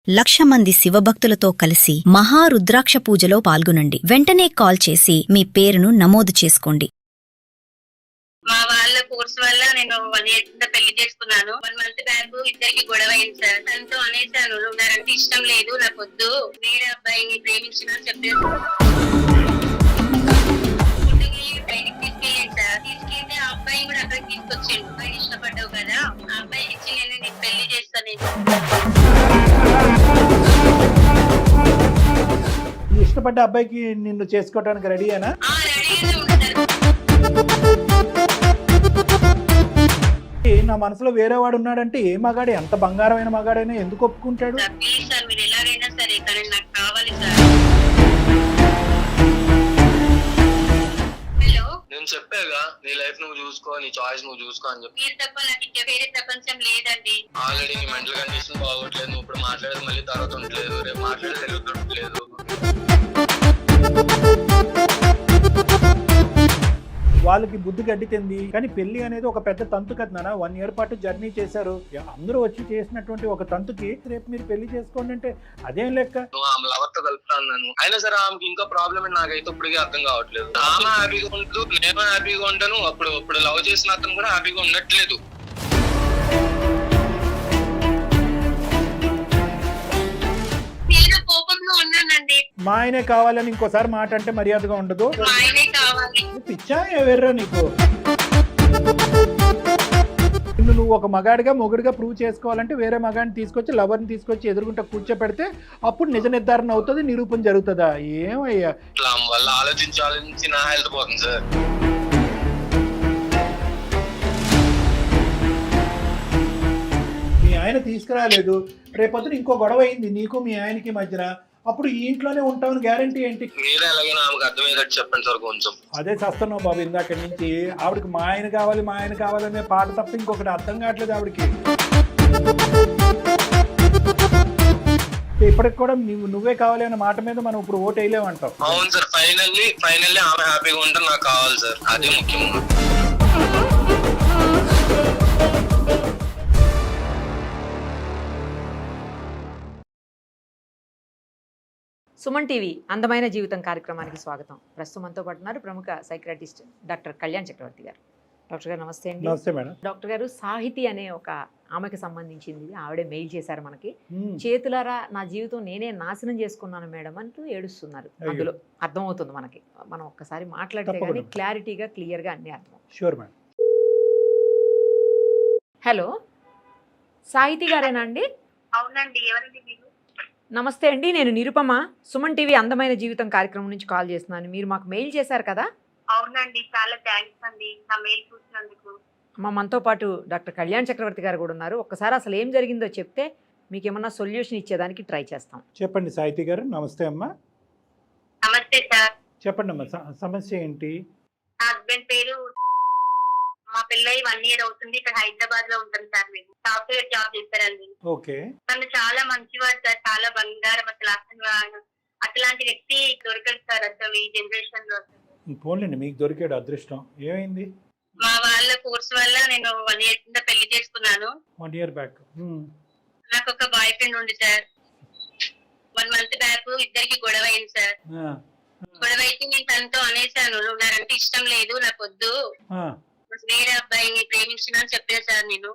1,00,000 మంది శివభక్తులతో కలిసి మహారుద్రాక్ష పూజలో పాల్గొనండి. వెంటనే కాల్ చేసి మీ పేరును నమోదు చేసుకోండి. మా వాళ్ళ కోర్స్ వల్ల నేను 1 year కింద పెళ్లి చేసుకున్నాను. 1 month బ్యాక్ ఇద్దరికి గొడవ అయింది సార్. తనతో అనేసాను, నువ్వు నాకంటే ఇష్టం లేదు, నాకొద్దు, వేరే అబ్బాయిని ప్రేమించిన చెప్పేసి బయటికి తీసుకెళ్ళాను సార్. తీసుకెళ్తే ఆ అబ్బాయి కూడా అక్కడికి తీసుకొచ్చిండు. అబ్బాయి ఇష్టపడ్డావు కదా, ఆ అబ్బాయికి ఇచ్చి నేను నీకు పెళ్లి చేస్తాను. ఇష్టపడ్డ అబ్బాయికి నిన్ను చేసుకోవడానికి రెడీయేనా? రెడీగానే ఉంటారు. నా మనసులో వేరే వాడు ఉన్నాడంటే ఏ మగాడే, ఎంత బంగారమైన మగాడైనా ఎందుకు ఒప్పుకుంటాడు? ప్లీజ్ సార్, మీరు ఎలాగైనా సరే కానీ నాకు కావాలి సార్. హలో, నేను చెప్పాగా నీ లైఫ్ నువ్వు చూసుకో, నీ చాయిస్ నువ్వు చూసుకో అని చెప్పి. మీరు తప్ప నాకు ఇంకా వేరే ప్రపంచం లేదండి. ఆల్రెడీ నీ మెంటల్ కండిషన్ బాగోట్లేదు, నువ్వు ఇప్పుడు మాట్లాడేది మళ్ళీ తర్వాత ఉండలేదు, రేపు మాట్లాడేది ఉండట్లేదు. వాళ్ళకి బుద్ధి గడ్డితింది. కానీ పెళ్లి అనేది ఒక పెద్ద తంతు కదా నాన్న. 1 year పాటు జర్నీ చేశారు. అందరూ వచ్చి చేసినటువంటి ఒక తంతుకి రేపు మీరు పెళ్లి చేసుకోండి అంటే అదేం లెక్క? నువ్వు ఆమె లవర్ తో కలుపుతాను, అయినా సరే ఆమెకి ఇంకా ప్రాబ్లం అని నాకైతే ఇప్పటికీ అర్థం కావట్లేదు. ఆమె హ్యాపీగా ఉండదు, నేను హ్యాపీగా ఉంటాను. అప్పుడు లవ్ చేసిన అతను కూడా హ్యాపీగా ఉండట్లేదు. నేను కోపంలో ఉన్నానండి. మా ఆయనే కావాలని ఇంకోసారి మాట అంటే మర్యాదగా ఉండదు. మా ఆయనే కావాలి. పిచ్చా ఎవర్రా నీకు? నువ్వు ఒక మగాడిగా మొగుడిగా ప్రూవ్ చేసుకోవాలంటే వేరే మగాడిని తీసుకొచ్చి లవర్ని తీసుకొచ్చి ఎదురుకుంటా కూర్చోపెడితే అప్పుడు నిజ నిర్ధారణ అవుతుంది, నిరూపణ జరుగుతుందా? ఏమయ్యా ఇట్లా ఆమె వల్ల ఆలోచించి నా హెల్త్ పోతుంది సార్. మీ ఆయన తీసుకురాలేదు, రేపొద్దున ఇంకో గొడవ అయింది నీకు మీ ఆయనకి మధ్యన, అప్పుడు ఈ ఇంట్లోనే ఉంటామని గ్యారంటీ ఏంటి? మీరే ఎలాగైనా ఆమెకు అర్థమయ్యేటట్టు చెప్పండి సార్ కొంచెం. అదే చేస్తున్నావు బాబు ఇందాక నుంచి. ఆవిడకి మా ఆయన కావాలనే పాట తప్ప ఇంకొకటి అర్థం కావట్లేదు ఆవిడకి. ఇప్పటికి కూడా నువ్వే కావాలి అనే మాట మీద మనం ఇప్పుడు ఓటు వేయలేమంటావు. అవును సార్, ఫైనల్లీ ఆమె హ్యాపీగా ఉంటే నాకు కావాలి సార్, అదే ముఖ్యం. సుమన్ టీవీ అందమైన జీవితం కార్యక్రమానికి స్వాగతం. ప్రస్తుతం మనతో పాటు ఉన్నారు ప్రముఖ సైకియాట్రిస్ట్ డాక్టర్ కళ్యాణ్ చక్రవర్తి గారు. డాక్టర్ గారు నమస్తే అండి. నమస్తే మేడం. డాక్టర్ గారు, సాహితీ అనే ఒక ఆమెకు సంబంధించింది ఆవిడే మెయిల్ చేశారు మనకి. చేతులారా నా జీవితం నేనే నాశనం చేసుకున్నాను మేడం అంటూ ఏడుస్తున్నారు. అందులో అర్థమవుతుంది మనకి, మనం ఒక్కసారి మాట్లాడితే కానీ క్లారిటీగా క్లియర్గా అన్ని అర్థం. Sure madam. హలో, సాహితీ గారేనా అండి? అవునండి, ఎవరండి మీరు? నమస్తే అండి, నేను నిరుపమ, సుమన్ టీవీ అందమైన జీవితం కార్యక్రమం నుంచి కాల్ చేస్తున్నాను. మీరు మాకు మెయిల్ చేశారు కదా? అవునండి, చాలా థ్యాంక్స్ అండి నా మెయిల్ చూసినందుకు. మనతో పాటు డాక్టర్ కళ్యాణ్ చక్రవర్తి గారు కూడా ఉన్నారు. ఒక్కసారి అసలు ఏం జరిగిందో చెప్తే మీకు ఏమన్నా సొల్యూషన్ ఇచ్చేదానికి ట్రై చేస్తాం. చెప్పండి సాహితీ గారు. నమస్తే అమ్మా. నమస్తే సార్. చెప్పండి అమ్మా, సమస్య ఏంటి? నా హస్బెండ్ పేరు, మా పెళ్ళై 1 year అవుతుంది. ఇక్కడ హైదరాబాద్ లో ఉంటాం సార్. మేము సాఫ్ట్వేర్ జాబ్ చేస్తారండి. ఓకే. తను చాలా మంచివాడు సార్, చాలా బంగారం. అసలు అట్లాంటి వ్యక్తి దొరకదు సార్ అసలు ఈ జనరేషన్ లో. పోన్లేండి, మీకు దొరికాడు అదృష్టం. ఏమైంది? మా వాళ్ళ కోర్స్ వల్ల నేను 1 year కింద పెళ్లి చేసుకున్నాను. 1 year బ్యాక్. నాకు ఒక బాయ్ ఫ్రెండ్ ఉంది సార్. 1 month బ్యాక్ ఇద్దరికి గొడవ అయింది సార్. గొడవ అయితే నేను తనతో అనేసాను, నువ్వు నాకంటే ఇష్టం లేదు, నాకొద్దు, వేరే అబ్బాయిని ప్రేమించిన అని చెప్పాను సార్ నేను.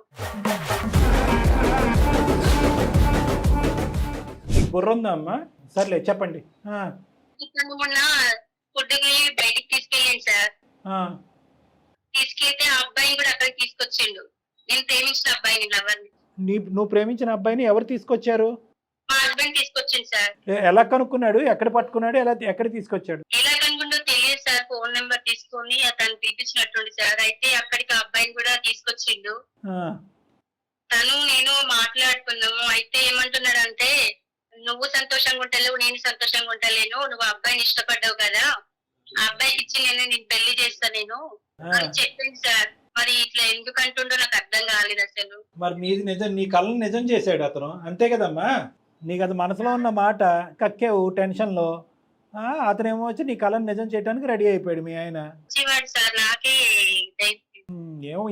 బుర్ర ఉందా అమ్మా? సర్లే చెప్పండి. తను మొన్న ఫుడ్కి బయటికి తీసుకెళ్ళాను సార్. తీసుకెళ్తే ఆ అబ్బాయిని కూడా అక్కడికి తీసుకొచ్చిండు. నేను ప్రేమించిన అబ్బాయిని, లవర్ని. నువ్వు ప్రేమించిన అబ్బాయిని ఎవరు తీసుకొచ్చారు? మా హస్బెండ్ తీసుకొచ్చింది సార్. ఎలా కనుక్కున్నాడు? ఎక్కడ పట్టుకున్నాడు? ఎక్కడ తీసుకొచ్చాడు? ఎలా కనుకుంటో తెలియదు సార్. ఫోన్ నెంబర్ తీసుకొని అతను పిలిపించినట్టుండి సార్. అయితే అక్కడికి ఆ అబ్బాయిని కూడా తీసుకొచ్చిండు. తను నేను మాట్లాడుకున్నాము. అయితే ఏమంటున్నాడంటే, నువ్వు సంతోషంగా ఉంటలేవు, నేను సంతోషంగా ఉంటలేను, నువ్వు ఆ అబ్బాయిని ఇష్టపడ్డావు కదా, ఆ అబ్బాయికి ఇచ్చి నేను పెళ్లి చేస్తా నేను అని చెప్పింది సార్. మరి ఇట్లా ఎందుకు అంటుండో నాకు అర్థం కాలేదు అసలు. మరి మీది నిజం, నీ కళ్ళని నిజం చేశాడు అతను, అంతే కదమ్మా? నీకు అది మనసులో ఉన్న మాట కక్కేవు టెన్షన్లో. అతనేమో వచ్చి నీ కళ్ళని నిజం చేయడానికి రెడీ అయిపోయాడు మీ ఆయన. సార్ నాకే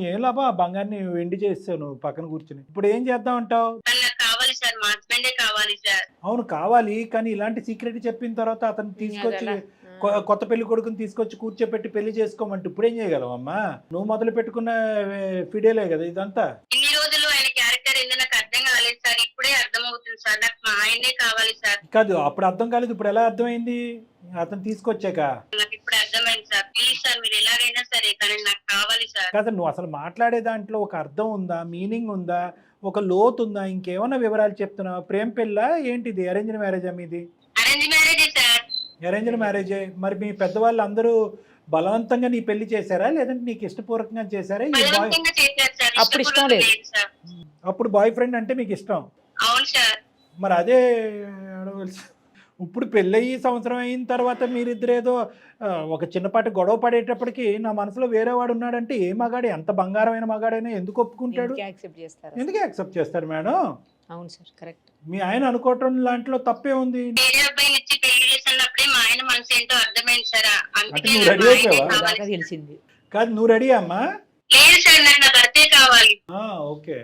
ఏం లాభా, బంగారాన్ని వెండి చేస్తావు నువ్వు పక్కన కూర్చుని. ఇప్పుడు ఏం చేద్దాం అంటావు? నాకు కావాలి సార్, మా హస్బెండే కావాలి సార్. అవును కావాలి, కానీ ఇలాంటి సీక్రెట్ చెప్పిన తర్వాత అతను తీసుకొచ్చి కొత్త పెళ్లి కొడుకుని తీసుకొచ్చి కూర్చోపెట్టి పెళ్లి చేసుకోమంటే ఇప్పుడేం చేయగలవమ్మా? నువ్వు మొదలు పెట్టుకున్న ఫిడేలే కదా ఇదంతా. ఇన్ని రోజులు ఆయన క్యారెక్టర్ ఏందో నాకు అర్థం కాలేదు సార్, ఇప్పుడే అర్థం అవుతుంది సార్. నాకు మా ఆయనే కావాలి సార్. కాదు అప్పుడు అర్థం కాలేదు, ఇప్పుడు ఎలా అర్థమైంది అతను తీసుకొచ్చాక? నాకు ఇప్పుడు అర్థమైంది సార్. ప్లీజ్ సార్, మీరు ఎలాగైనా సరే కానీ నాకు కావాలి సార్. కాదు నువ్వు అసలు మాట్లాడే దాంట్లో ఒక అర్థం ఉందా, మీనింగ్ ఉందా, ఒక లోతు ఉందా, ఇంకేమన్నా వివరాలు చెప్తున్నావు? ప్రేమ పెళ్ళా ఏంటిది? అరేంజ్డ్ మ్యారేజా మీది? అరేంజ్ మ్యారేజే సార్. అరేంజ్డ్ మ్యారేజే. మరి మీ పెద్దవాళ్ళు అందరూ బలవంతంగా నీ పెళ్లి చేశారా లేదంటే నీకు ఇష్టపూర్వకంగా చేశారా? బలవంతంగా చేశారు సార్. అప్పుడు ఇష్టం లేదు సార్. అప్పుడు బాయ్ ఫ్రెండ్ అంటే మీకు ఇష్టం? అవును సార్. మరి అదే అడగవలసి. ఇప్పుడు పెళ్ళయి సంవత్సరం అయిన తర్వాత మీరిద్దరేదో ఒక చిన్నపాటి గొడవ పడేటప్పటికి నా మనసులో వేరే వాడు ఉన్నాడంటే ఏ మగాడు, ఎంత బంగారమైన మగాడైనా ఎందుకు ఒప్పుకుంటాడు? యాక్సెప్ట్ చేస్తారు. ఎందుకు యాక్సెప్ట్ చేస్తారు మేడం? అవును సార్, కరెక్ట్. మీ ఆయన అనుకోవటం లాంటిలో తప్పే ఉంది. వేరే అబ్బాయిని ఇచ్చి పెళ్లి చేసినప్పుడే మా ఆయన మనసు ఏంటో అర్థమైంది సార్. అంటే అందుకే నువ్వు నాకు రెడీ మా ఆయనే అయిపోయావా? కావాలి. దాకా తెలిసింది. కాదు నువ్వు రెడీ అమ్మా? లేదు సార్, నాకు నా భర్తే కావాలి. ఓకే.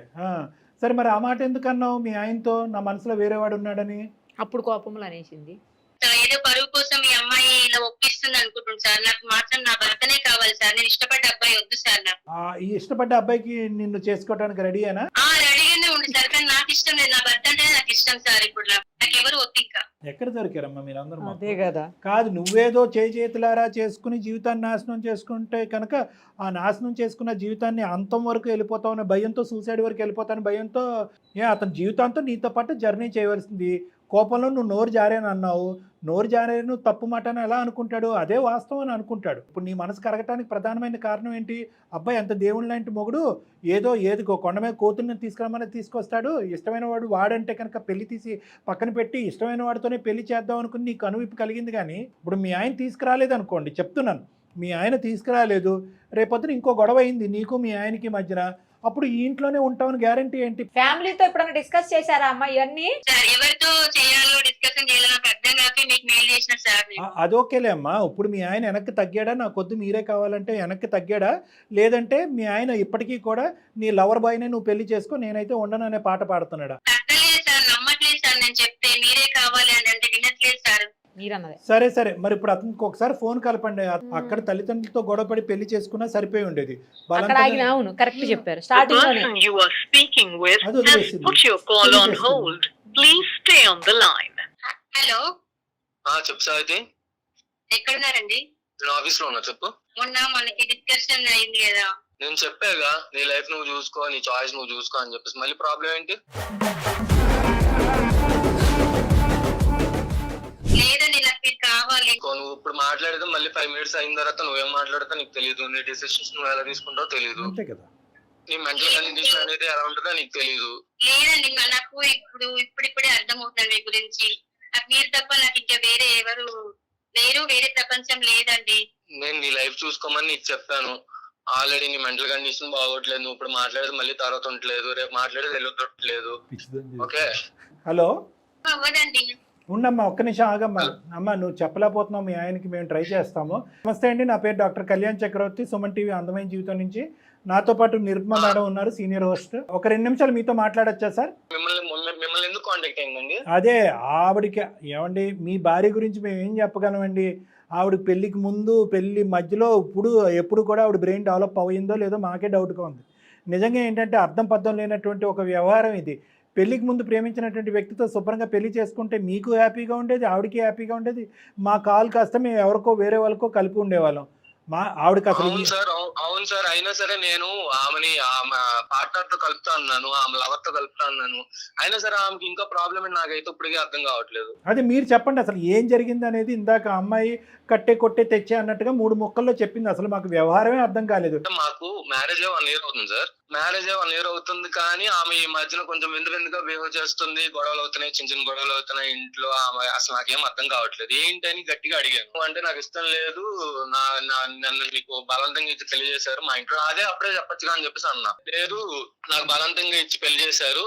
సరే మరి ఆ మాట ఎందుకు అన్నావు మీ ఆయనతో, నా మనసులో వేరే వాడు ఉన్నాడని? అప్పుడు కోపంలో అనేసింది. ఏదో పరువు కోసం ఈ అమ్మాయి ఇలా ఒప్పిస్తుంది అనుకుంటుంది సార్. నాకు మాత్రం నా భర్తనే కావాలి సార్. నేను ఇష్టపడ్డ అబ్బాయి వద్దు సార్ నాకు. ఈ ఇష్టపడ్డ అబ్బాయికి నిన్ను చేసుకోవడానికి రెడీయేనా? రెడీగానే ఉంది సార్, కానీ నాకు ఇష్టం లేదు. నా భర్త అంటే నాకు ఇష్టం సార్. ఇప్పుడు నాకు ఎవరు వద్దు ఇంకా. ఎక్కడ దొరికారమ్మా మీరందరూ? అదే కదా. కాదు నువ్వేదో చేతులారా చేసుకుని జీవితాన్ని నాశనం చేసుకుంటే కనుక ఆ నాశనం చేసుకున్న జీవితాన్ని అంతం వరకు వెళ్ళిపోతామనే భయంతో, సూసైడ్ వరకు వెళ్ళిపోతాను భయంతో అతని జీవితాంతో నీతో పాటు జర్నీ చేయవలసింది. కోపంలో నువ్వు నోరు జారేని అన్నావు. నోరు జారేను నువ్వు తప్పు మాట అని ఎలా అనుకుంటాడు? అదే వాస్తవం అని అనుకుంటాడు. ఇప్పుడు నీ మనసు కరగటానికి ప్రధానమైన కారణం ఏంటి? అబ్బాయి అంత దేవుళ్ళ లాంటి మొగుడు ఏది కొండ మీద కోతుల్ని తీసుకురమ్మని తీసుకొస్తాడు. ఇష్టమైన వాడు వాడంటే కనుక పెళ్లి తీసి పక్కన పెట్టి ఇష్టమైన వాడితోనే పెళ్లి చేద్దాం అనుకుని నీకు అనువిప్పు కలిగింది. కానీ ఇప్పుడు మీ ఆయన తీసుకురాలేదు అనుకోండి, చెప్తున్నాను, మీ ఆయన తీసుకురాలేదు, రేపొద్దున ఇంకో గొడవ అయింది నీకు మీ ఆయనకి మధ్యన, అప్పుడు ఈ ఇంట్లోనే ఉంటామని గ్యారంటీ ఏంటి? ఫ్యామిలీతో ఎప్పుడైనా డిస్కస్ చేశారా అమ్మా ఇవన్నీ? సార్ ఎవరితో చేయాలో డిస్కషన్ చేయాలో నాకు అర్థం కాక మీకు మెయిల్ చేసిన సార్. అదోకేలే అమ్మా. ఇప్పుడు మీ ఆయన వెనక్కి తగ్గాడా? నాకొద్దు మీరే కావాలంటే వెనక్కి తగ్గాడా? లేదంటే మీ ఆయన ఇప్పటికీ కూడా నీ లవర్ బాయ్నే నువ్వు పెళ్లి చేసుకో, నేనైతే ఉండను అనే పాట పాడుతున్నాడా? తగ్గలేదు సార్, నమ్మట్లేదు సార్. నేను చెప్తే మీరే కావాలి అని అంటే వినట్లేదు సార్. సరే మరి ఇప్పుడు అతనికి ఒకసారి ఫోన్ కలపండి. అక్కడ తల్లిదండ్రులతో గొడవపడి పెళ్లి చేసుకున్నా సరిపోయి ఉండేది. అవును కరెక్ట్ చెప్పారు. స్టార్టింగ్ లోనే అది హలో చెప్పు సాయితి. ఎక్కడున్నారండి? నేను ఆఫీస్ లో ఉన్నా. చెప్పు. మొన్న మనకి డిస్కషన్ అయింది కదా. నేను చెప్పాగా నీ లైఫ్ నువ్వు చూసుకో, నీ చాయిస్ నువ్వు చూసుకో అని చెప్పేసి మళ్ళీ ప్రాబ్లం ఏంటి? లేదండి, నాకు మీరు కావాలి. నువ్వు ఇప్పుడు మాట్లాడేది మళ్ళీ 5 minutes అయిన తర్వాత నువ్వేం మాట్లాడతా నీకు తెలియదు. నీ డిసిషన్స్ నువ్వు ఎలా తీసుకుంటావో తెలియదు. అంతే కదా. నీ మెంటల్ కండిషన్ అనేది ఎలా ఉంటుందో నీకు తెలియదు. లేదండి, నాకు ఇప్పుడిప్పుడే అర్థమవుతుంది మీ గురించి. నాకు మీరు తప్ప నాకు ఇంకా వేరే ఎవరు లేరు, వేరే ప్రపంచం లేదండి. నేను నీ లైఫ్ చూసుకోమని నీకు చెప్పాను. ఆల్రెడీ నీ మెంటల్ కండిషన్ బాగోట్లేదు. నువ్వు ఇప్పుడు మాట్లాడేది మళ్ళీ తర్వాత ఉండలేదు, రేపు మాట్లాడేది వెళ్ళట్లేదు. ఓకే. హలో అవ్వదండి. ఉండమ్మా, ఒక్క నిమిషం ఆగమ్మా. అమ్మా నువ్వు చెప్పలేకపోతున్నావు, మీ ఆయనకి మేము ట్రై చేస్తాము. నమస్తే అండి, నా పేరు డాక్టర్ కళ్యాణ్ చక్రవర్తి, సుమన్ టీవీ అందమైన జీవితం నుంచి. నాతో పాటు నిర్మల మేడం ఉన్నారు, సీనియర్ హోస్ట్. ఒక 2 నిమిషాలు మీతో మాట్లాడొచ్చా సార్? మిమ్మల్ని ఎందుకు కాంటాక్ట్ అయిందండి? అదే ఆవిడకి ఏమండి, మీ భార్య గురించి మేము ఏం చెప్పగలమండి? ఆవిడ పెళ్లికి ముందు, పెళ్లి మధ్యలో, ఎప్పుడు కూడా ఆవిడ బ్రెయిన్ డెవలప్ అయ్యిందో లేదో మాకే డౌట్గా ఉంది. నిజంగా ఏంటంటే అర్థం పర్థం లేనటువంటి ఒక వ్యవహారం ఇది. పెళ్లికి ముందు ప్రేమించినటువంటి వ్యక్తితో శుభ్రంగా పెళ్లి చేసుకుంటే మీకు హ్యాపీగా ఉండేది, ఆవిడకి హ్యాపీగా ఉండేది. మా కాల్ కాస్త మేము ఎవరికో వేరే వాళ్ళకో కలిపి ఉండేవాళ్ళం. ఆవిడకి అసలు. అవును సార్, అయినా సరే నేను ఆమెని ఆమె పార్ట్నర్ తో కలుపుతా అన్నాను, ఆమె లవర్ తో కలుపుతా అన్నాను. అయినా సరే ఆమెకి ఇంకా ప్రాబ్లం నాకైతే ఇప్పటికీ అర్థం కావట్లేదు. అదే మీరు చెప్పండి అసలు ఏం జరిగింది అనేది. ఇందాక అమ్మాయి కట్టే కొట్టే తెచ్చే అన్నట్టుగా 3 ముక్కల్లో చెప్పింది. అసలు మాకు వ్యవహారమే అర్థం కాలేదు. మాకు మ్యారేజ్ 1 year అవుతుంది సార్. మ్యారేజ్ 1 year అవుతుంది, కానీ ఆమె ఈ మధ్యన కొంచెం విందుగా బిహేవ్ చేస్తుంది. గొడవలు అవుతున్నాయి, చిన్న గొడవలు అవుతున్నాయి ఇంట్లో. ఆమె అసలు నాకేం అర్థం కావట్లేదు. ఏంటని గట్టిగా అడిగాను. అంటే నాకు ఇష్టం లేదు, నన్ను మీకు బలవంతంగా ఇచ్చి పెళ్లి చేశారు మా ఇంట్లో. అప్పుడే చెప్పొచ్చుగా అని చెప్పేసి అన్నా. లేదు నాకు బలవంతంగా ఇచ్చి పెళ్లి చేశారు,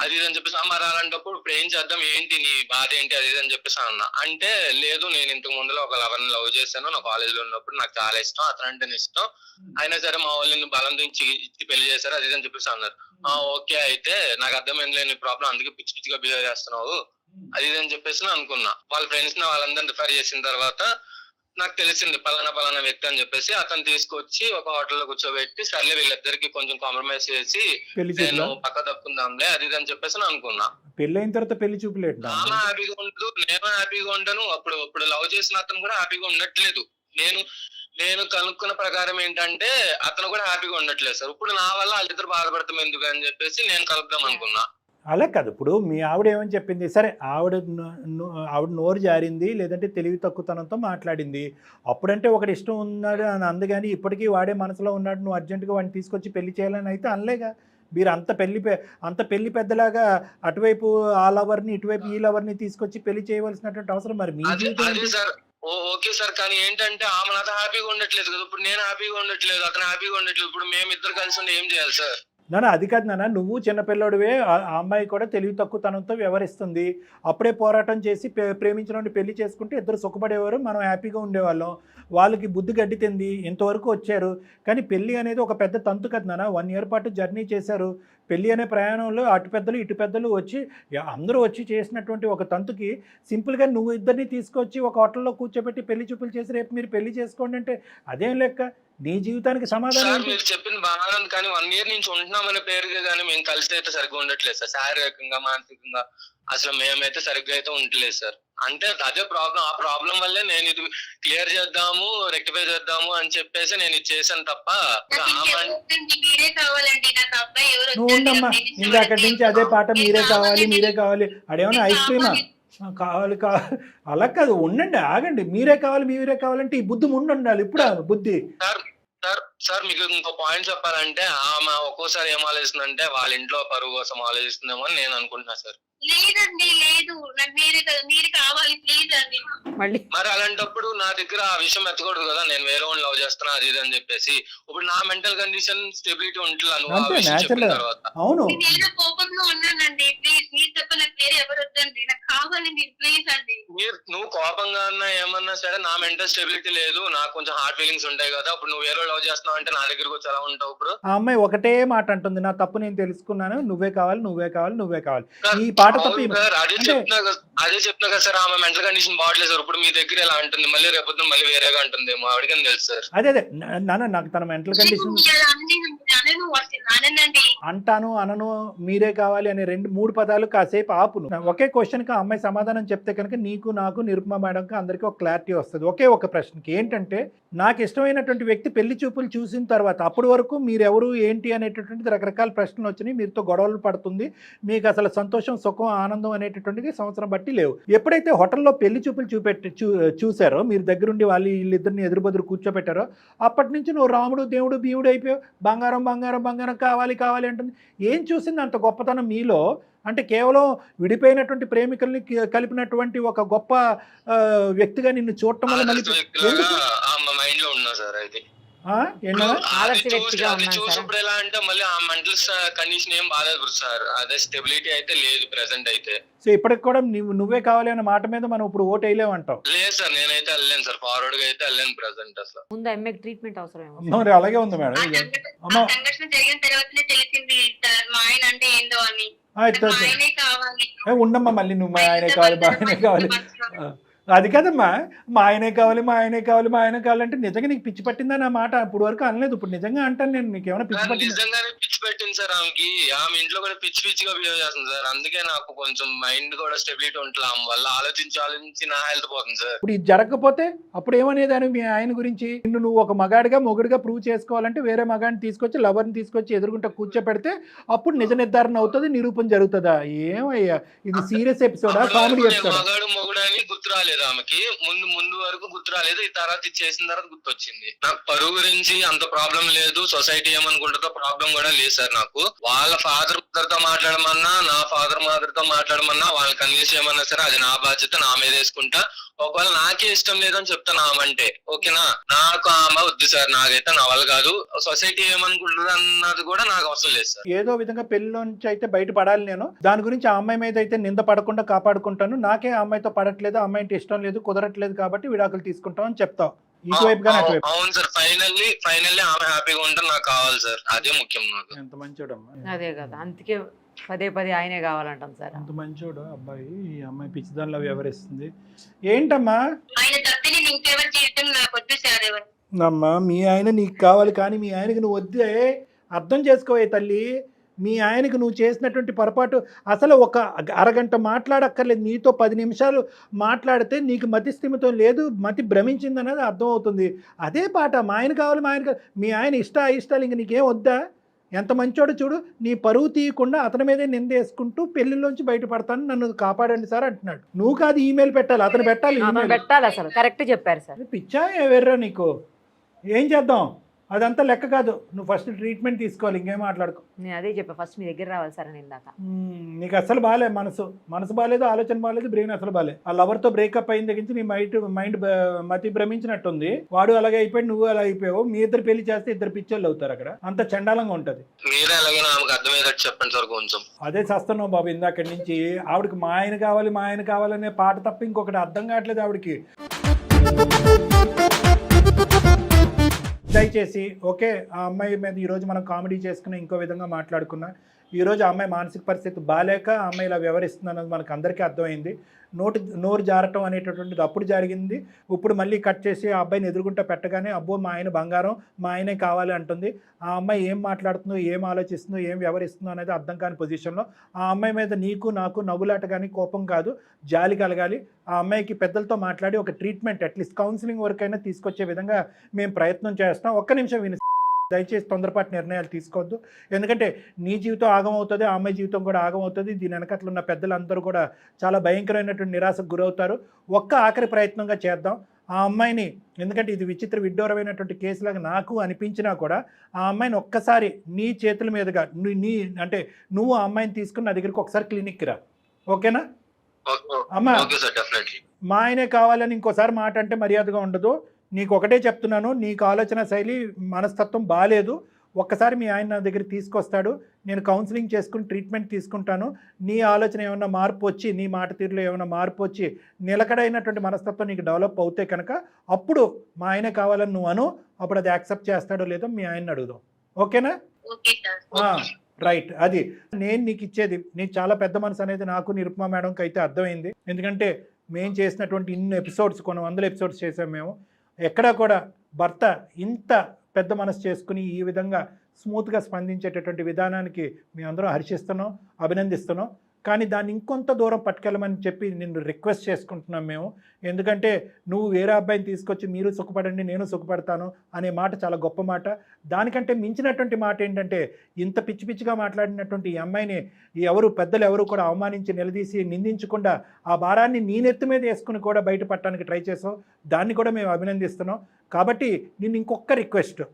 అది ఇది అని చెప్పేసి మరి అలాంటప్పుడు ఇప్పుడు ఏం చేద్దాం, ఏంటి నీ బాధ ఏంటి, అది ఇది అని చెప్పేసి అన్నా. అంటే లేదు, నేను ఇంతకు ముందులో ఒక లవర్ని లవ్ చేశాను, నా కాలేజ్ లో ఉన్నప్పుడు నాకు చాలా ఇష్టం, అతను అంటే ఇష్టం, అయినా సరే మా వాళ్ళు నిన్ను బలవంతం ఇచ్చి పెళ్లి చేశారు, అది ఇది అని చెప్పేసి అన్నారు. ఓకే, అయితే నాకు అర్థమైంది లేని ప్రాబ్లం, అందుకే పిచ్చి పిచ్చిగా బిహేవ్ చేస్తున్నావు అది ఇది అని చెప్పేసి అనుకున్నా. వాళ్ళ ఫ్రెండ్స్ ని వాళ్ళందరిని రిఫర్ చేసిన తర్వాత నాకు తెలిసింది పలానా వ్యక్తి అని చెప్పేసి. అతను తీసుకొచ్చి ఒక హోటల్లో కూర్చోబెట్టి సర్లే వీళ్ళిద్దరికి కొంచెం కాంప్రమైజ్ చేసి నేను పక్క తప్పుకుందాంలే అది ఇది అని చెప్పేసి అనుకున్నా. పెళ్లి అయిన తర్వాత పెళ్లి చూపులేట ఆమె హ్యాపీగా ఉండదు, నేను హ్యాపీగా ఉంటాను. అప్పుడు లవ్ చేసిన అతను కూడా హ్యాపీగా ఉండట్లేదు. నేను కనుక్కున్న ప్రకారం ఏంటంటే అతను కూడా హ్యాపీగా ఉండట్లేదు సార్. ఇప్పుడు నా వల్ల వాళ్ళిద్దరు బాధపడతాం ఎందుకు అని చెప్పేసి నేను కలుపుదాం అనుకున్నా. అలా కాదు, ఇప్పుడు మీ ఆవిడ ఏమని చెప్పింది? సరే, ఆవిడ నోరు జారింది, లేదంటే తెలివి తక్కువతనంతో మాట్లాడింది. అప్పుడంటే ఒకటి ఇష్టం ఉన్నాడు అని అంది, కానీ ఇప్పటికీ వాడే మనసులో ఉన్నాడు, నువ్వు అర్జెంటుగా వాడిని తీసుకొచ్చి పెళ్లి చేయాలని అయితే అనలేగా. మీరు అంత పెళ్లి పెద్దలాగా అటువైపు ఆ లవర్ని ఇటువైపు ఈ లవర్ని తీసుకొచ్చి పెళ్లి చేయవలసినటువంటి అవసరం మరి మీ ఓకే సార్, కానీ ఏంటంటే ఆమె నాతో హ్యాపీగా ఉండట్లేదు కదా, ఇప్పుడు నేను హ్యాపీగా ఉండట్లేదు, అతను హ్యాపీగా ఉండట్లేదు. ఇప్పుడు మేము ఇద్దరు కలిసి ఉండి ఏం చేయాలి సార్? నాన్న అది కాదు నాన్న, నువ్వు చిన్నపిల్లడివే, ఆ అమ్మాయి కూడా తెలివి తక్కువతనంతో వ్యవహరిస్తుంది. అప్పుడే పోరాటం చేసి ప్రేమించిన పెళ్లి చేసుకుంటే ఇద్దరు సుఖపడేవారు, మనం హ్యాపీగా ఉండేవాళ్ళం. వాళ్ళకి బుద్ధి గడ్డితింది, ఇంతవరకు వచ్చారు. కానీ పెళ్లి అనేది ఒక పెద్ద తంతు కదా నాన్న. 1 year పాటు జర్నీ చేశారు. పెళ్లి అనే ప్రయాణంలో అటు పెద్దలు ఇటు పెద్దలు వచ్చి అందరూ వచ్చి చేసినటువంటి ఒక తంతుకి సింపుల్గా నువ్వు ఇద్దరిని తీసుకొచ్చి ఒక హోటల్లో కూర్చోబెట్టి పెళ్లి చూపులు చేసి రేపు మీరు పెళ్లి చేసుకోండి అంటే అదేం లెక్క? నీ జీవితానికి సమాధానం మీరు చెప్పింది బాగా ఉంది, కానీ 1 year నుంచి ఉంటున్నామనే పేరుగా కానీ మేము కలిసి అయితే సరిగ్గా ఉండట్లేదు సార్. శారీరకంగా మానసికంగా అసలు మేమైతే సరిగ్గా అయితే ఉండట్లేదు సార్. అంటే అదే ప్రాబ్లం. ఆ ప్రాబ్లం వల్లే నేను ఇది క్లియర్ చేద్దాము, రెక్టిఫై చేద్దాము అని చెప్పేసి నేను ఇది చేశాను తప్ప. నువ్వు ఉండమ్మా, ఇంకా అక్కడి నుంచి అదే పాట మీరే కావాలి అదేమన్నా ఐస్ క్రీమా కావాలి అలా కాదు, ఉండండి, ఆగండి. మీరే కావాలంటే ఈ బుద్ధి ఉండాలి. ఇప్పుడు బుద్ధి సార్ మీకు ఇంకో పాయింట్ చెప్పాలంటే ఆమె ఒక్కోసారి ఏం ఆలోచిస్తుందంటే వాళ్ళ ఇంట్లో పరువు కోసం ఆలోచిస్తుందేమో అని నేను అనుకుంటున్నా సార్. లేదండి, లేదు, నాకు మీరు కావాలి ప్లీజ్ అండి. మరి అలాంటప్పుడు నా దగ్గర ఆ విషయం ఎత్తకూడదు కదా, నేను వేరే వాళ్ళని లవ్ చేస్తున్నా అది ఇది అని చెప్పేసి. ఇప్పుడు నా మెంటల్ కండిషన్ స్టెబిలిటీ ఉంటుంది తర్వాత. అవును, నేను కోపంలో ఉన్నానండి, ప్లీజ్ మీరు చెప్ప, నాకు వేరే ఎవరు వద్దండి, నాకు కావాలి మీరు ప్లీజ్ అండి. నువ్వు కోపంగా అన్నా ఏమన్నా సరే, నా మెంటల్ స్టెబిలిటీ లేదు, నాకు కొంచెం హార్ట్ ఫీలింగ్స్ ఉంటాయి కదా. ఇప్పుడు నువ్వు వేరే లవ్ చేస్తున్నావు అంటే నా దగ్గరకు వచ్చి ఎలా ఉంటావు? ఇప్పుడు ఆ అమ్మాయి ఒకటే మాట అంటుంది, నా తప్పు నేను తెలుసుకున్నాను, నువ్వే కావాలి. ఈ పాట తప్ప అదే చెప్తున్నా కదా సార్, ఆమె మెంటల్ కండిషన్ బాగట్లేదు సార్. ఇప్పుడు మీ దగ్గర ఎలా ఉంటుంది, మళ్ళీ రేపొద్దు మళ్ళీ వేరేగా ఉంటుందేమో, ఆవిడకని తెలుసు సార్. అదే నాన్న, నాకు తన మెంటల్ కండిషన్ అంటాను అనను, మీరే కావాలి అనే 2-3 పదాలు కాసేపు ఆపును. ఒకే క్వశ్చన్ కి ఆ అమ్మాయి సమాధానం చెప్తే కనుక నీకు నాకు నిరుపమ మేడంకి అందరికీ ఒక క్లారిటీ వస్తుంది. ఒకే ఒక ప్రశ్నకి ఏంటంటే, నాకు ఇష్టమైనటువంటి వ్యక్తి పెళ్లి చూపులు చూసిన తర్వాత అప్పటి వరకు మీరెవరు ఏంటి అనేటటువంటిది రకరకాల ప్రశ్నలు వచ్చినాయి, మీరుతో గొడవలు పడుతుంది, మీకు అసలు సంతోషం సుఖం ఆనందం అనేటటువంటిది సంవత్సరం బట్టి లేవు. ఎప్పుడైతే హోటల్లో పెళ్లి చూపులు చూసారో, మీరు దగ్గరుండి వీళ్ళిద్దరిని ఎదురుబెదురు కూర్చోబెట్టారో, అప్పటి నుంచి నువ్వు రాముడు దేవుడు బీవుడు అయిపోయావు. బంగారం కావాలి అంటుంది. ఏం చూసింది అంత గొప్పతనం మీలో? అంటే కేవలం విడిపోయినటువంటి ప్రేమికుల్ని కలిపినటువంటి ఒక గొప్ప వ్యక్తిగా నిన్ను చూడటం వల్ల చూసినప్పుడు ఎలా అంటే మళ్ళీ ఆ మెంటల్ కండిషన్ ఏం బాగాలేదు సార్. అదే స్టెబిలిటీ అయితే లేదు ప్రెసెంట్ అయితే. సో ఇప్పటికి కూడా నువ్వే కావాలి అన్న మాట మీద మనం ఇప్పుడు ఓటు వేయలేమంటావు? లేదు సార్, నేనైతే వెళ్ళాను సార్, ఫార్వర్డ్ గా అయితే వెళ్ళాను ప్రెసెంట్. అసలు ముందు అమ్మాయికి ట్రీట్మెంట్ అవసరం. మరి అలాగే ఉంది మేడం. సంఘటన జరిగిన తర్వాతనే తెలిసింది సార్ మా ఆయన అంటే ఏందో అని. ఉండమ్మా, మళ్ళీ నువ్వు మా ఆయనే కావాలి అది కదమ్మా, మా ఆయనే కావాలంటే నిజంగా నీకు పిచ్చి పట్టిందా నా మాట? ఇప్పుడు వరకు అనలేదు, ఇప్పుడు నిజంగా అంటాను నేను. నీకు ఏమైనా పిచ్చి పట్టింది? నిజంగానే పిచ్చి పెట్టింది సార్ ఆమెకి. ఆమె ఇంట్లో కూడా పిచ్చిగా బిహేవ్ చేస్తుంది సార్. అందుకే నాకు కొంచెం మైండ్ కూడా స్టెబిలిటీ ఉంటుంది. ఆమె వల్ల ఆలోచించి నా హెల్త్ పోతుంది సార్. ఇప్పుడు ఇది జరగకపోతే అప్పుడు ఏమనేదాన్ని మీ ఆయన గురించి? నువ్వు ఒక మొగుడిగా ప్రూవ్ చేసుకోవాలంటే వేరే మగాడిని తీసుకొచ్చి, లవర్ని తీసుకొచ్చి ఎదురుకుంటా కూర్చోపెడితే అప్పుడు నిజ నిర్ధారణ అవుతుంది, నిరూపణ జరుగుతుందా? ఏమయ్యా, ఇది సీరియస్ ఎపిసోడా, కామెడీ ఎపిసోడా? మొగుడు అని గుర్తు రాలేదు ఆమెకి, ముందు వరకు గుర్తు రాలేదు. ఈ తర్వాత చేసిన తర్వాత గుర్తొచ్చింది. నాకు పరువు గురించి అంత ప్రాబ్లం లేదు, సొసైటీ ఏమనుకుంటుందో ప్రాబ్లం కూడా లేదు సార్. నాకు వాళ్ళ ఫాదర్ మదర్ తో మాట్లాడమన్నా, నా ఫాదర్ మదర్ తో మాట్లాడమన్నా, వాళ్ళని కన్విన్స్ చేయమన్నా సరే అది నా బాధ్యత, నా మీద వేసుకుంటా. ఒకవేళ నాకే ఇష్టం లేదని చెప్తాను ఆమంటే, ఓకేనా? నాకు ఆమె వద్దు సార్, నాకైతే నా వల్ల కాదు, సొసైటీ ఏమనుకుంటుంది అన్నది కూడా నాకు అవసరం లేదు సార్. ఏదో విధంగా పెళ్లిలోంచి అయితే బయటపడాలి నేను. దాని గురించి ఆ అమ్మాయి మీద అయితే నింద పడకుండా కాపాడుకుంటాను. నాకే ఆ అమ్మాయితో పడట్లేదు, ఆ అమ్మాయి అంటే ఇష్టం లేదు, కుదరట్లేదు కాబట్టి విడాకులు తీసుకుంటాం అని చెప్తావు. ఇటువైపు కానీ అటువైపు. అవును సార్, ఫైనల్లీ ఆమె హ్యాపీగా ఉంటే నాకు కావాలి సార్, అదే ముఖ్యం నాకు. ఎంత మంచోడమ్మా. అదే కదా, అందుకే పదే ఆయనే కావాలంటాం సార్. అంత మంచోడు అబ్బాయి. ఈ అమ్మాయి పిచ్చిదానిలో వ్యవహరిస్తుంది. ఏంటమ్మా? ఆయన తప్పి నేను ఇంకెవరి జీవితం నాకు వద్దు సార్. ఎవరు అమ్మా, మీ ఆయన నీకు కావాలి కానీ మీ ఆయనకి నువ్వు వద్దే. అర్థం చేసుకోవే తల్లి. మీ ఆయనకు నువ్వు చేసినటువంటి పొరపాటు, అసలు ఒక అరగంట మాట్లాడక్కర్లేదు, నీతో 10 నిమిషాలు మాట్లాడితే నీకు మతి స్థిమితం లేదు, మతి భ్రమించింది అనేది అర్థమవుతుంది. అదే పాట, మా ఆయన కావాలి, మా ఆయన మీ ఆయన ఇష్టాలు ఇంక నీకేం వద్దా? ఎంత మంచోడు చూడు. నీ పరువు తీయకుండా అతని మీదే నిందేసుకుంటూ పెళ్లిలోంచి బయటపడతాను, నన్ను కాపాడండి సార్ అంటున్నాడు. నువ్వు కాదు ఈమెయిల్ పెట్టాలి, అతను పెట్టాలి. పెట్టాలి, అసలు కరెక్ట్ చెప్పారు సార్. పిచ్చా ఎవర్రా నీకు? ఏం చేద్దాం? అదంతా లెక్క కాదు. నువ్వు ఫస్ట్ ట్రీట్మెంట్ తీసుకోవాలి, ఇంకేం మాట్లాడుకో. నేను అదే చెప్పా, ఫస్ట్ మీ దగ్గర రావాలి సార్ అని ఇందాక. నీకు అసలు బాగాలే, మనసు బాగాలేదు, ఆలోచన బాగాలేదు, బ్రెయిన్ అసలు బాగాలే. ఆ లవర్తో బ్రేకప్ అయిన దగ్గర నుంచి నీ మైండ్ మతి భ్రమించినట్టుంది. వాడు అలాగే అయిపోయాడు, నువ్వు అలా అయిపోయావు. మీ ఇద్దరు పెళ్లి చేస్తే ఇద్దరు పిచ్చోళ్ళు అవుతారు. అక్కడ అంత చండాలంగా ఉంటది. మీరే అలాగే నాకు అర్థమయ్యేటట్టు చెప్పండి సార్ కొంచెం. అదే చేస్తున్నావు బాబు ఇందాకడి నుంచి. ఆవిడకి మా ఆయన కావాలనే పాట తప్ప ఇంకొకటి అర్థం కావట్లేదు ఆవిడకి. దయచేసి ఓకే, ఆ అమ్మాయి మీద ఈరోజు మనం కామెడీ చేసుకుని ఇంకో విధంగా మాట్లాడుకున్నా. ఈరోజు ఆ అమ్మాయి మానసిక పరిస్థితి బాగాలేక ఆ అమ్మాయి ఇలా వ్యవహరిస్తుంది అన్నది మనకు అందరికీ అర్థమైంది. నోరు జారటం అనేటటువంటిది అప్పుడు జరిగింది. ఇప్పుడు మళ్ళీ కట్ చేసి ఆ అబ్బాయిని ఎదురుగుంటా పెట్టగానే అబ్బో మా ఆయన బంగారం, మా ఆయనే కావాలి అంటుంది. ఆ అమ్మాయి ఏం మాట్లాడుతుందో, ఏం ఆలోచిస్తుందో, ఏం వ్యవహరిస్తుందో అనేది అర్థం కాని పొజిషన్లో ఆ అమ్మాయి మీద నీకు నాకు నవ్వులాట కానీ కోపం కాదు, జాలి కలగాలి. ఆ అమ్మాయికి పెద్దలతో మాట్లాడి ఒక ట్రీట్మెంట్, అట్లీస్ట్ కౌన్సిలింగ్ వరకైనా తీసుకొచ్చే విధంగా మేము ప్రయత్నం చేస్తాం. ఒక్క నిమిషం విని, దయచేసి తొందరపాటు నిర్ణయాలు తీసుకోవద్దు. ఎందుకంటే నీ జీవితం ఆగమవుతుంది, ఆ అమ్మాయి జీవితం కూడా ఆగమవుతుంది. దీని వెనకట్లు ఉన్న పెద్దలందరూ కూడా చాలా భయంకరమైనటువంటి నిరాశకు గురవుతారు. ఒక్క ఆఖరి ప్రయత్నంగా చేద్దాం ఆ అమ్మాయిని. ఎందుకంటే ఇది విచిత్రమైనటువంటి కేసులాగా నాకు అనిపించినా కూడా ఆ అమ్మాయిని ఒక్కసారి నీ చేతుల మీదుగా నువ్వు ఆ అమ్మాయిని తీసుకుని నా దగ్గరికి ఒకసారి క్లినిక్కి రా, ఓకేనా? అమ్మా, మా ఆయనే కావాలని ఇంకోసారి మాట అంటే మర్యాదగా ఉండదు. నీకు ఒకటే చెప్తున్నాను, నీకు ఆలోచన శైలి మనస్తత్వం బాగాలేదు. ఒక్కసారి మీ ఆయన నా దగ్గర తీసుకొస్తాడు, నేను కౌన్సిలింగ్ చేసుకుని ట్రీట్మెంట్ తీసుకుంటాను. నీ ఆలోచన ఏమైనా మార్పు వచ్చి, నీ మాట తీరులో ఏమైనా మార్పు వచ్చి నిలకడైనటువంటి మనస్తత్వం నీకు డెవలప్ అవుతే కనుక అప్పుడు మా ఆయనే కావాలని నువ్వు అను. అప్పుడు అది యాక్సెప్ట్ చేస్తాడో లేదో మీ ఆయన్ని అడుగుదాం, ఓకేనా? రైట్. అది నేను నీకు ఇచ్చేది. నీకు చాలా పెద్ద మనసు అనేది నాకు నిరుపమా మేడంకి అయితే అర్థమైంది. ఎందుకంటే మేము చేసినటువంటి ఇన్ని ఎపిసోడ్స్, కొన్ని 100 ఎపిసోడ్స్ చేసాం మేము. ఎక్కడా కూడా భర్త ఇంత పెద్ద మనసు చేసుకుని ఈ విధంగా స్మూత్గా స్పందించేటటువంటి విధానానికి మేము అందరం హర్షిస్తున్నాం, అభినందిస్తున్నాం. కానీ దాన్ని ఇంకొంత దూరం పట్టుకెళ్ళమని చెప్పి నిన్ను రిక్వెస్ట్ చేసుకుంటున్నాం మేము. ఎందుకంటే నువ్వు వేరే అబ్బాయిని తీసుకొచ్చి మీరు సుఖపడండి, నేను సుఖపడతాను అనే మాట చాలా గొప్ప మాట. దానికంటే మించినటువంటి మాట ఏంటంటే, ఇంత పిచ్చిగా మాట్లాడినటువంటి ఈ అమ్మాయిని పెద్దలు ఎవరు కూడా అవమానించి నిలదీసి నిందించకుండా ఆ భారాన్ని నీ నెత్తి మీద వేసుకుని కూడా బయటపడటానికి ట్రై చేసావు. దాన్ని కూడా మేము అభినందిస్తున్నాం. కాబట్టి నిన్ను ఇంకొక రిక్వెస్ట్,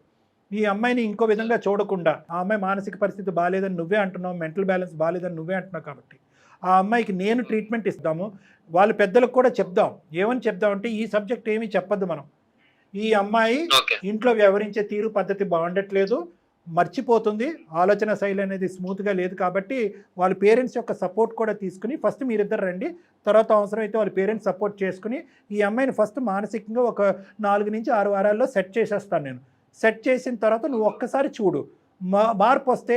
ఈ అమ్మాయిని ఇంకో విధంగా చూడకుండా, ఆ అమ్మాయి మానసిక పరిస్థితి బాగాలేదని నువ్వే అంటున్నావు, మెంటల్ బ్యాలెన్స్ బాగాలేదని నువ్వే అంటున్నావు. కాబట్టి ఆ అమ్మాయికి నేను ట్రీట్మెంట్ ఇస్తాము. వాళ్ళ పెద్దలకు కూడా చెప్దాం. ఏమని చెప్దామంటే, ఈ సబ్జెక్ట్ ఏమీ చెప్పద్దు మనం. ఈ అమ్మాయి ఇంట్లో వ్యవహరించే తీరు పద్ధతి బాగుండట్లేదు, మర్చిపోతుంది, ఆలోచన శైలి అనేది స్మూత్గా లేదు. కాబట్టి వాళ్ళ పేరెంట్స్ యొక్క సపోర్ట్ కూడా తీసుకుని ఫస్ట్ మీరిద్దరు రండి, తర్వాత అవసరమైతే వాళ్ళ పేరెంట్స్ సపోర్ట్ చేసుకుని ఈ అమ్మాయిని ఫస్ట్ మానసికంగా ఒక 4 నుంచి 6 వారాల్లో సెట్ చేసేస్తాను నేను. సెట్ చేసిన తర్వాత నువ్వు ఒక్కసారి చూడు, మార్పు వస్తే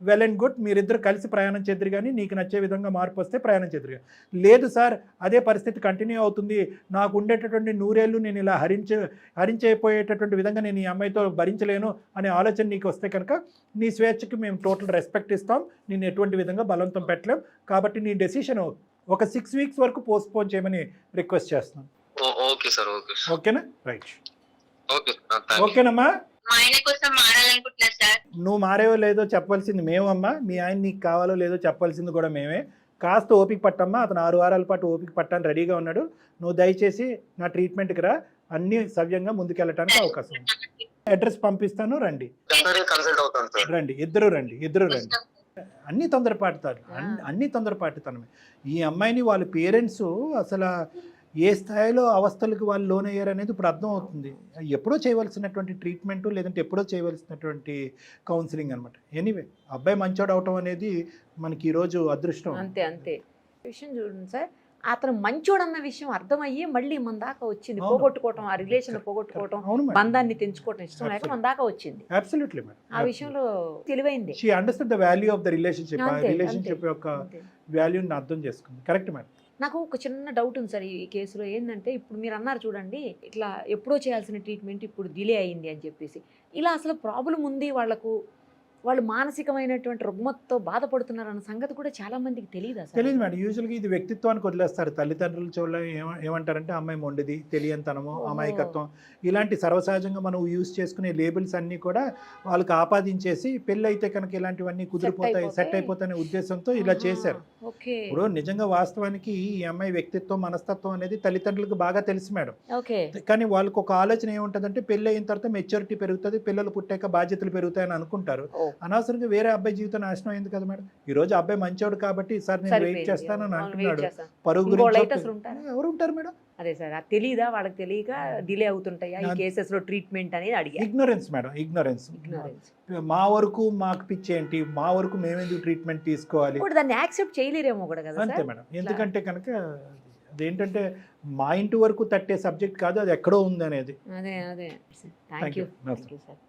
వెల్ అండ్ గుడ్, మీరిద్దరు కలిసి ప్రయాణం చేద్దరు. కానీ నీకు నచ్చే విధంగా మార్పు వస్తే ప్రయాణం చేద్దరు. లేదు సార్, అదే పరిస్థితి కంటిన్యూ అవుతుంది, నాకు ఉండేటటువంటి 100 ఏళ్ళు నేను ఇలా హరించైపోయేటటువంటి విధంగా నేను ఈ అమ్మాయితో భరించలేను అనే ఆలోచన నీకు వస్తే కనుక నీ స్వేచ్ఛకి మేము టోటల్ రెస్పెక్ట్ ఇస్తాం. నేను ఎటువంటి విధంగా బలవంతం పెట్టలేం. కాబట్టి నీ డెసిషన్ ఒక 6 వీక్స్ వరకు పోస్ట్పోన్ చేయమని రిక్వెస్ట్ చేస్తున్నాను. ఓకేనా? రైట్. ఓకేనమ్మా. నువ్వు మారేవో లేదో చెప్పాల్సింది మేమమ్మా, మీ ఆయన నీకు కావాలో లేదో చెప్పాల్సింది కూడా మేమే. కాస్త ఓపిక పట్టమ్మా. అతను 6 వారాల పాటు ఓపిక పట్టాలని రెడీగా ఉన్నాడు. నువ్వు దయచేసి నా ట్రీట్మెంట్కి రా, అన్ని సవ్యంగా ముందుకెళ్ళటానికి అవకాశం ఉంది. అడ్రస్ పంపిస్తాను, రండి. ఇద్దరు రండి. అన్ని తొందరపాటుతాను. ఈ అమ్మాయిని వాళ్ళ పేరెంట్స్ అసలు ఏ స్థాయిలో అవస్థలకు వాళ్ళు లోనయ్యారు అనేది ఇప్పుడు అర్థం అవుతుంది. ఎప్పుడో చేయవలసినటువంటి ట్రీట్మెంట్ లేదంటే ఎప్పుడో చేయవలసినటువంటి కౌన్సిలింగ్ అనమాట. ఎనీవే అబ్బాయి మంచోడు అవటం అనేది మనకి ఈరోజు అదృష్టం. అంతే అంతే విషయం చూడండి సార్, అతను మంచోడు అన్న విషయం అర్థమయ్యి మళ్ళీ మన దాకా వచ్చింది. అవును. పోగొట్టుకోవటం, ఆ రిలేషన్ పోగొట్టుకోవటం, అవును మేడం. బంధాన్ని తెంచుకోవటం ఇష్టం లేక మన దాకా వచ్చింది. Absolutely madam. ఆ విషయంలో తెలివైంది. She understand the value of the relationship. ఆ అంతే, రిలేషన్షిప్ యొక్క అంతే. వాల్యూని అర్థం చేసుకుంది. Correct madam. నాకు ఒక చిన్న డౌట్ ఉంది సార్ ఈ కేసులో. ఏంటంటే ఇప్పుడు మీరు అన్నారు చూడండి, ఇట్లా ఎప్పుడో చేయాల్సిన ట్రీట్మెంట్ ఇప్పుడు డిలే అయింది అని చెప్పేసి, ఇలా అసలు ప్రాబ్లం ఉంది వాళ్ళకు, వాళ్ళు మానసికమైనటువంటి రుగ్మతతో బాధపడుతున్నారు అన్న సంగతి కూడా చాలా మందికి తెలియదు అసలు. తెలియదు మేడం. యూజువల్గా ఇది వ్యక్తిత్వానికి వదిలేస్తారు. తల్లిదండ్రుల చెవుల్లో ఏమంటారంటే అమ్మాయి మొండిది, తెలియంతనము, అమాయకత్వం, ఇలాంటి సర్వసహజంగా మనం యూజ్ చేసుకునే లేబుల్స్ అన్నీ కూడా వాళ్ళకి ఆపాదించేసి పెళ్ళి అయితే కనుక ఇలాంటివన్నీ కుదిరిపోతాయి, సెట్ అయిపోతాయనే ఉద్దేశంతో ఇలా చేశారు. ఓకే ఇప్పుడు నిజంగా వాస్తవానికి ఈ అమ్మాయి వ్యక్తిత్వం, మనస్తత్వం అనేది తల్లిదండ్రులకు బాగా తెలుసు మేడం. ఓకే కానీ వాళ్ళకి ఒక ఆలోచన ఏముంటుందంటే పెళ్ళి అయిన తర్వాత మెచ్యూరిటీ పెరుగుతుంది, పిల్లలు పుట్టాక బాధ్యతలు పెరుగుతాయని అనుకుంటారు. అనవసరంగా వేరే అబ్బాయి జీవితం నాశనం అయింది కదా మేడం. ఈ రోజు అబ్బాయి మంచోడు కాబట్టి సార్ నేను వెయిట్ చేస్తానని అంటున్నాడు. పరుగు గురించి ఎవరు ఉంటారు మేడం? అదే సార్, అది తెలీదా వాళ్ళకి? తెలియక డిలే అవుతుంటాయా ఈ కేసెస్ లో ట్రీట్మెంట్ అనేది అడిగా. Ignorance madam, ignorance. మా వరకు మాకు పిచ్చేంటి, మా వరకు మేమెందుకు ట్రీట్మెంట్ తీసుకోవాలి, ఇప్పుడు దాన్ని యాక్సెప్ట్ చేయలేరేమో కూడా కదా. అంతే మేడం. ఎందుకంటే కనుక అదేంటంటే మా ఇంటి వరకు తట్టే సబ్జెక్ట్ కాదు, అది ఎక్కడో ఉంది అనేది. అదే అదే thank you Thank you. Sir.